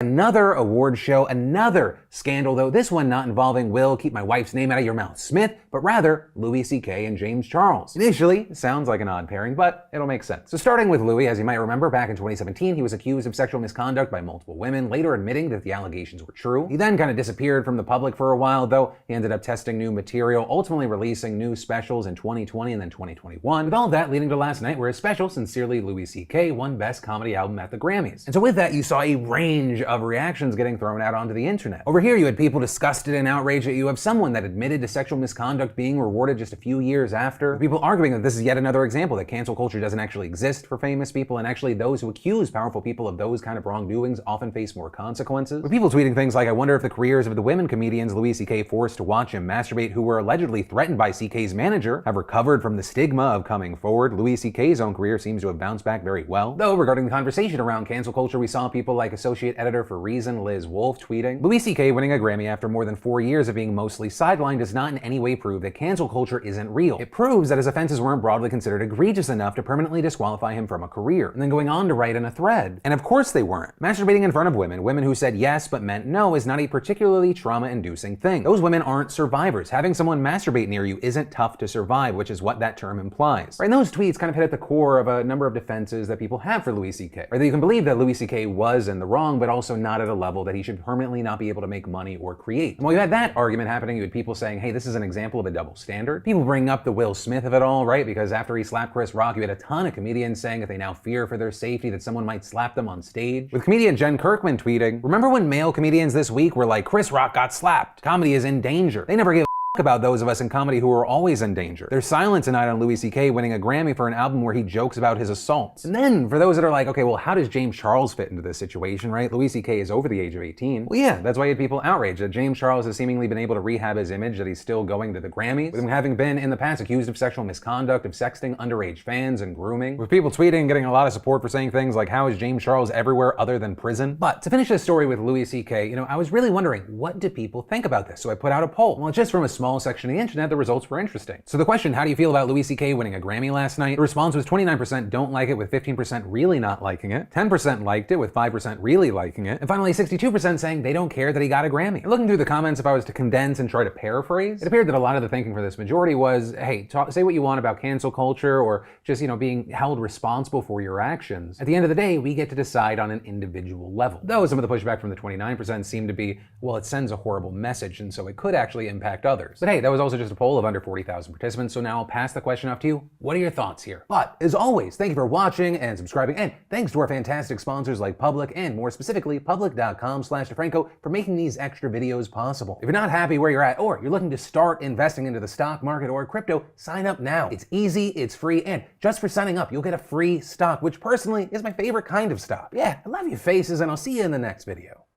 Another award show, another scandal, though this one not involving Will, keep my wife's name out of your mouth, Smith, but rather Louis C.K. and James Charles. Initially, it sounds like an odd pairing, but it'll make sense. So starting with Louis, as you might remember, back in 2017, he was accused of sexual misconduct by multiple women, later admitting that the allegations were true. He then kind of disappeared from the public for a while, though he ended up testing new material, ultimately releasing new specials in 2020 and then 2021, with all of that leading to last night, where his special, Sincerely Louis C.K., won Best Comedy Album at the Grammys. And so with that, you saw a range of reactions getting thrown out onto the internet. Over here, you had people disgusted and outraged at you of someone that admitted to sexual misconduct being rewarded just a few years after. People arguing that this is yet another example that cancel culture doesn't actually exist for famous people, and actually those who accuse powerful people of those kind of wrongdoings often face more consequences. With people tweeting things like, I wonder if the careers of the women comedians Louis C.K. forced to watch him masturbate who were allegedly threatened by C.K.'s manager have recovered from the stigma of coming forward. Louis C.K.'s own career seems to have bounced back very well. Though regarding the conversation around cancel culture, we saw people like Associate Editor for Reason, Liz Wolfe, tweeting, Louis C.K. winning a Grammy after more than 4 years of being mostly sidelined does not in any way prove that cancel culture isn't real. It proves that his offenses weren't broadly considered egregious enough to permanently disqualify him from a career. And then going on to write in a thread, and of course they weren't. Masturbating in front of women who said yes but meant no, is not a particularly trauma-inducing thing. Those women aren't survivors. Having someone masturbate near you isn't tough to survive, which is what that term implies. Right, and those tweets kind of hit at the core of a number of defenses that people have for Louis C.K. Right, that you can believe that Louis C.K. was in the wrong, but also not at a level that he should permanently not be able to make money or create. And while you had that argument happening, you had people saying, hey, this is an example of a double standard. People bring up the Will Smith of it all, right? Because after he slapped Chris Rock, you had a ton of comedians saying that they now fear for their safety, that someone might slap them on stage. With comedian Jen Kirkman tweeting, remember when male comedians this week were like, Chris Rock got slapped. Comedy is in danger. They never give about those of us in comedy who are always in danger. There's silence tonight on Louis C.K. winning a Grammy for an album where he jokes about his assaults. And then, for those that are like, okay, well, how does James Charles fit into this situation, right? Louis C.K. is over the age of 18. Well, yeah, that's why you had people outraged that James Charles has seemingly been able to rehab his image, that he's still going to the Grammys, with him having been in the past accused of sexual misconduct, of sexting underage fans and grooming, with people tweeting and getting a lot of support for saying things like, how is James Charles everywhere other than prison? But to finish this story with Louis C.K., I was really wondering, what do people think about this? So I put out a poll. Well, just from a small section of the internet, the results were interesting. So the question, how do you feel about Louis C.K. winning a Grammy last night? The response was 29% don't like it, with 15% really not liking it, 10% liked it, with 5% really liking it, and finally 62% saying they don't care that he got a Grammy. And looking through the comments, if I was to condense and try to paraphrase, it appeared that a lot of the thinking for this majority was, hey, say what you want about cancel culture or just, being held responsible for your actions. At the end of the day, we get to decide on an individual level. Though some of the pushback from the 29% seemed to be, well, it sends a horrible message, and so it could actually impact others. But hey, that was also just a poll of under 40,000 participants, so now I'll pass the question off to you. What are your thoughts here? But as always, thank you for watching and subscribing, and thanks to our fantastic sponsors like Public, and more specifically, public.com/DeFranco for making these extra videos possible. If you're not happy where you're at, or you're looking to start investing into the stock market or crypto, sign up now. It's easy, it's free, and just for signing up, you'll get a free stock, which personally is my favorite kind of stock. Yeah, I love your faces, and I'll see you in the next video.